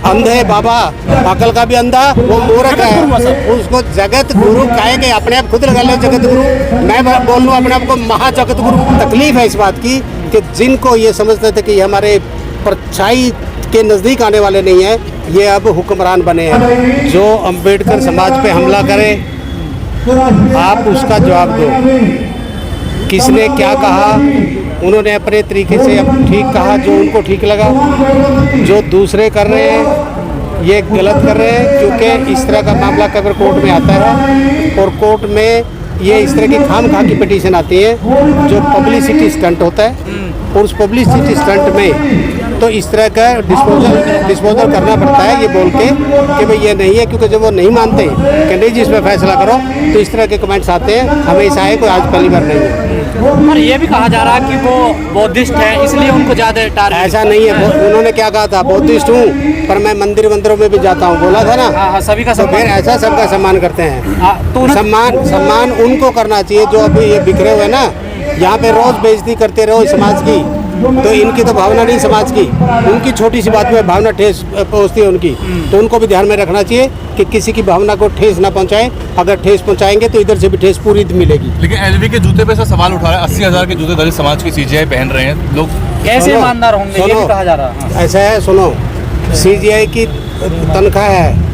अंधे बाबा, अकल का भी अंधा, वो मूर्ख है। उसको जगत गुरु कहेंगे, अपने आप खुद लगा लो जगत गुरु। मैं बोल लूँ अपने आप को महा जगत गुरु। तकलीफ है इस बात की कि जिनको ये समझते थे कि हमारे परछाई के नज़दीक आने वाले नहीं है, ये अब हुक्मरान बने हैं। जो अंबेडकर समाज पे हमला करे, आप उसका जवाब दो। किसने क्या कहा, उन्होंने अपने तरीके से अब ठीक कहा, जो उनको ठीक लगा। जो दूसरे कर रहे हैं ये गलत कर रहे हैं, क्योंकि इस तरह का मामला कभी कोर्ट में आता है और कोर्ट में ये इस तरह की खाम-खा की पिटीशन आती है जो पब्लिसिटी स्टंट होता है। और उस पब्लिसिटी स्टंट में तो इस तरह का डिस्पोजल करना पड़ता है ये बोल के कि भाई ये नहीं है, क्योंकि जब वो नहीं मानते कि नहीं जिसमें फैसला करो, तो इस तरह के कमेंट्स आते हैं। हमेशा आए, कोई आज पहली बार नहीं है। और ये भी कहा जा रहा है कि वो बौद्धिस्ट है, इसलिए उनको ज़्यादा टारगेट। ऐसा नहीं है। उन्होंने क्या कहा था, बौद्धिस्ट हूँ पर मैं मंदिरों में भी जाता हूँ, बोला था ना। हाँ, सभी का तो फिर ऐसा सबका सम्मान करते हैं। तो सम्मान उनको करना चाहिए जो अभी ये बिखरे हुए ना, यहाँ पे रोज बेइज्जती करते रहो समाज की। तो इनकी तो भावना नहीं समाज की, उनकी छोटी सी बात में भावना ठेस पहुँचती है उनकी। तो उनको भी ध्यान में रखना चाहिए कि किसी की भावना को ठेस ना पहुँचाएं। अगर ठेस पहुँचाएंगे तो इधर से भी ठेस पूरी मिलेगी। लेकिन एलवी के जूते पे ऐसा सवाल उठा रहा है, 80,000 के जूते दलित समाज की सीजीआई पहन रहे हैं लोग, कैसे ईमानदार होंगे, ये भी कहा जा रहा है। ऐसा है, सुनो, सीजीआई की तनख्वाह है,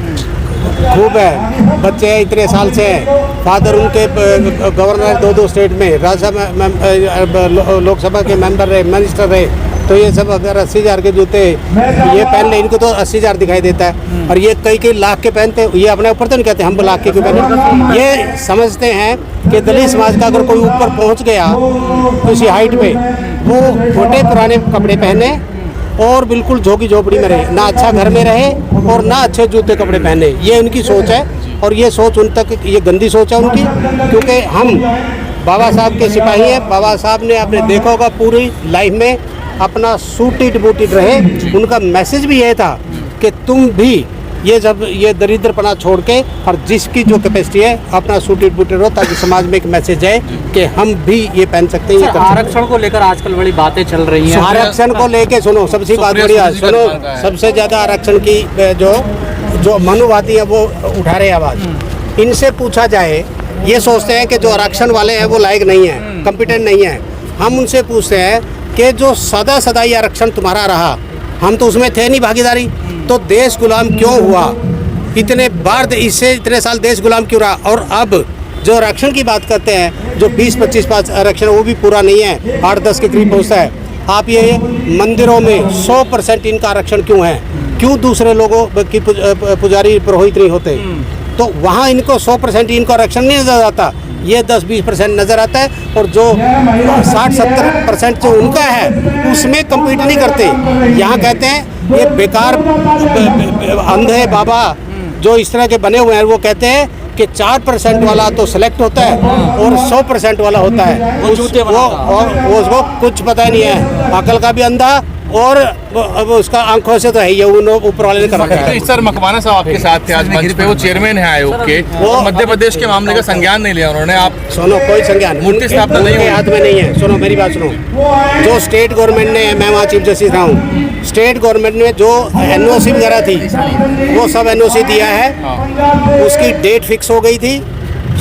खूब है, बच्चे हैं इतने साल से हैं, फादर उनके गवर्नर 2 स्टेट में, राज्यसभा लोकसभा के मेंबर रहे, मिनिस्टर रहे। तो ये सब अगर 80,000 के जूते ये पहन ले, इनको तो 80,000 दिखाई देता है। और ये कई लाख के पहनते, ये अपने ऊपर तो नहीं कहते हम लाख के क्यों पहने। ये समझते हैं कि दलित समाज का अगर कोई ऊपर पहुंच गया किसी हाइट पे, वो छोटे पुराने कपड़े पहने और बिल्कुल झोंकी झोपड़ी में रहे, ना अच्छा घर में रहे और ना अच्छे जूते कपड़े पहने। ये उनकी सोच है और ये सोच उन तक, ये गंदी सोच है उनकी। क्योंकि हम बाबा साहब के सिपाही हैं। बाबा साहब ने आपने देखा होगा पूरी लाइफ में अपना सूटेड बूटेड रहे। उनका मैसेज भी ये था कि तुम भी ये दरिद्रपना छोड़ के और जिसकी जो कैपेसिटी है अपना सूटेड बूटेड रहो, ताकि समाज में एक मैसेज है कि हम भी ये पहन सकते हैं। आरक्षण को लेकर आजकल बड़ी बातें चल रही हैं। आरक्षण को लेके सुनो, सबसे बात बढ़िया सुनो, सबसे ज़्यादा आरक्षण की जो मनुवादी है वो उठा रहे आवाज़। इनसे पूछा जाए, ये सोचते हैं कि जो आरक्षण वाले हैं वो लायक नहीं है, कॉम्पिटेंट नहीं है। हम उनसे पूछते हैं कि जो सदा ये आरक्षण तुम्हारा रहा, हम तो उसमें थे नहीं भागीदारी, तो देश गुलाम क्यों हुआ? इतने बार इससे इतने साल देश गुलाम क्यों रहा? और अब जो आरक्षण की बात करते हैं, जो 20-25 आरक्षण वो भी पूरा नहीं है, 8-10 के करीब पहुँचता है। आप ये मंदिरों में 100% इनका आरक्षण क्यों है? क्यों दूसरे लोगों की पुजारी पुरोहित नहीं होते? तो वहाँ इनको 100% इनको आरक्षण नहीं नजर आता, ये 10-20% नज़र आता है। और जो 60-70% जो उनका है उसमें कम्पीट नहीं करते। यहाँ कहते हैं ये बेकार अंधे बाबा जो इस तरह के बने हुए हैं, वो कहते हैं कि 4% वाला तो सेलेक्ट होता है और 100% वाला होता है। उसको कुछ पता ही नहीं है, अकल का भी अंधा और उसका आंखों से तो है ये ऊपर वाले ने कर रखा है। सर मकवाना साहब आपके साथ थे आज मंच पे, वो चेयरमैन है आयोग के, वो मध्य प्रदेश के मामले का संज्ञान नहीं लिया उन्होंने। आप सुनो, कोई संज्ञान मूर्ति स्थापना नहीं हाथ में नहीं है। सुनो मेरी बात सुनो, जो स्टेट गवर्नमेंट ने, मैं वहाँ चीफ जस्टिस रहा हूँ, स्टेट गवर्नमेंट ने जो NOC वगैरह थी वो सब NOC दिया है। उसकी डेट फिक्स हो गई थी,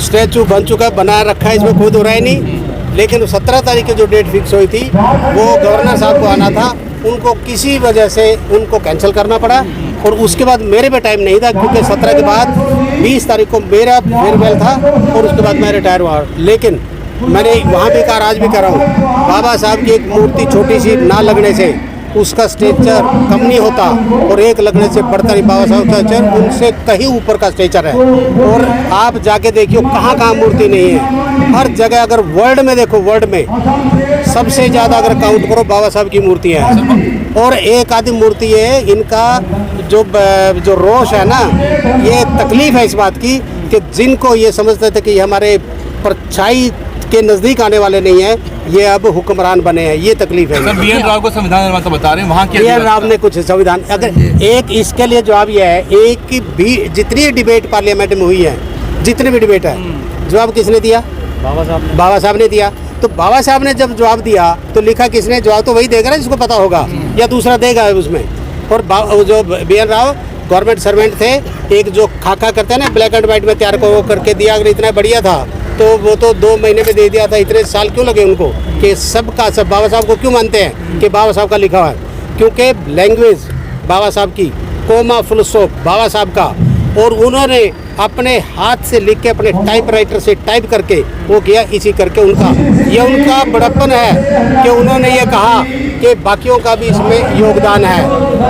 स्टैचू बन चुका, बना रखा है, इसमें कोई दो राय नहीं। लेकिन 17 तारीख की जो डेट फिक्स हुई थी वो गवर्नर साहब को आना था, उनको किसी वजह से उनको कैंसिल करना पड़ा। और उसके बाद मेरे पे टाइम नहीं था, क्योंकि 17 के बाद 20 तारीख को मेरा फेयरवेल था और उसके बाद मैं रिटायर हुआ। लेकिन मैंने वहाँ भी कहा, आज भी कर रहा हूँ, बाबा साहब की एक मूर्ति छोटी सी ना लगने से उसका स्ट्रेचर कम नहीं होता और एक लगने से बढ़ता नहीं। बाबा साहब का स्ट्रेचर उनसे कहीं ऊपर का स्ट्रेचर है। और आप जाके देखियो कहाँ मूर्ति नहीं है, हर जगह। अगर वर्ल्ड में देखो, वर्ल्ड में सबसे ज़्यादा अगर काउंट करो बाबा साहब की मूर्ति है। और एक आधी मूर्ति है इनका जो रोष है ना, ये तकलीफ है इस बात की कि जिनको ये समझते थे कि हमारे परछाई के नज़दीक आने वाले नहीं है, ये अब हुक्मरान बने हैं, ये तकलीफ है। सर BN राव को संविधान निर्माता बता रहे हैं, वहाँ के BN राव ने कुछ संविधान, अगर एक इसके लिए जवाब ये है, एक की भी जितनी डिबेट पार्लियामेंट में हुई है, जितनी भी डिबेट है, जवाब किसने दिया? बाबा साहब ने दिया। तो बाबा साहब ने जब जवाब दिया तो लिखा किसने? जवाब तो वही देगा ना जिसको पता होगा, या दूसरा देगा उसमें। और वो जो BN राव गवर्नमेंट सर्वेंट थे, एक जो खाका करते हैं ना ब्लैक एंड व्हाइट में तैयार को वो करके दिया, अगर इतना बढ़िया था तो वो तो 2 महीने में दे दिया था। इतने साल क्यों लगे उनको कि सबका सब बाबा साहब को क्यों मानते हैं कि बाबा साहब का लिखा हुआ है? क्योंकि लैंग्वेज बाबा साहब की, कोमा फुल स्टॉप बाबा साहब का, और उन्होंने अपने हाथ से लिख के अपने टाइपराइटर से टाइप करके वो किया, इसी करके ये उनका बड़प्पन है कि उन्होंने ये कहा कि बाकियों का भी इसमें योगदान है।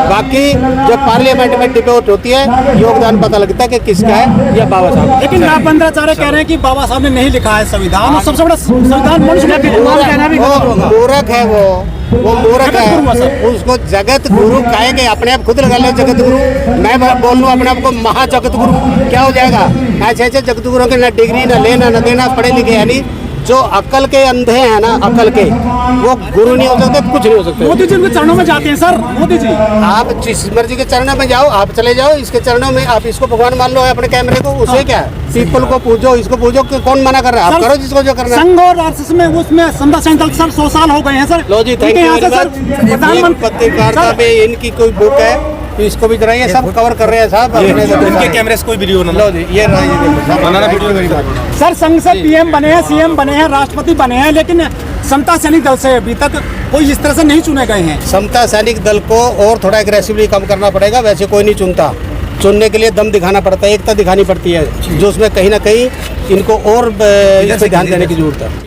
बाकी जब पार्लियामेंट में डिबेट होती है योगदान पता लगता है कि किसका है, या बाबा साहब। लेकिन आप बंदराचार्य कह रहे हैं कि बाबा साहब ने नहीं लिखा है संविधान, और सबसे बड़ा संविधान मनुष्य ने कहना भी गलत होगा। मूर्ख है वो मूर्ख है। उसको जगत गुरु कहेंगे, अपने आप खुद लगा लो जगत गुरु। मैं बोल लूँ अपने आप को महा जगत गुरु, क्या हो जाएगा? ऐसे जगत गुरु के ना डिग्री ना लेना ना देना, पढ़े लिखे यानी जो अक्ल के अंधे हैं ना, अक्ल के, वो गुरु नहीं हो सकते, कुछ नहीं हो सकते। मोदी जी उनके चरणों में जाते हैं सर, मोदी जी। आप जिस मर्जी के चरणों में जाओ, आप चले जाओ इसके चरणों में, आप इसको भगवान मान लो अपने कैमरे को, उसे क्या है? पीपल को पूजो, इसको पूजो, कौन मना कर रहा है? आप करो जिसको जो करना है। संघ और आरएसएस में उसमें समता संकल्प सर 100 साल हो गए हैं सर। लो जी, थैंक यू वेरी मच। पत्रकारिता में इनकी कोई बुक है तो इसको भी जरा, ये सब कवर कर रहे हैं साहब। इनके कैमरे से कोई वीडियो ना लो जी, ये रहा, ये देखो बनाना वीडियो मेरी बात। सर संघ से PM बने हैं, CM बने हैं, राष्ट्रपति बने हैं, लेकिन समता सैनिक दल से अभी तक कोई इस तरह से नहीं चुने गए हैं। समता सैनिक दल को और थोड़ा एग्रेसिवली काम करना पड़ेगा, वैसे कोई नहीं चुनता। चुनने के लिए दम दिखाना पड़ता है, एकता दिखानी पड़ती है, जो उसमें कहीं ना कहीं इनको और इस पे ध्यान देने की जरूरत है।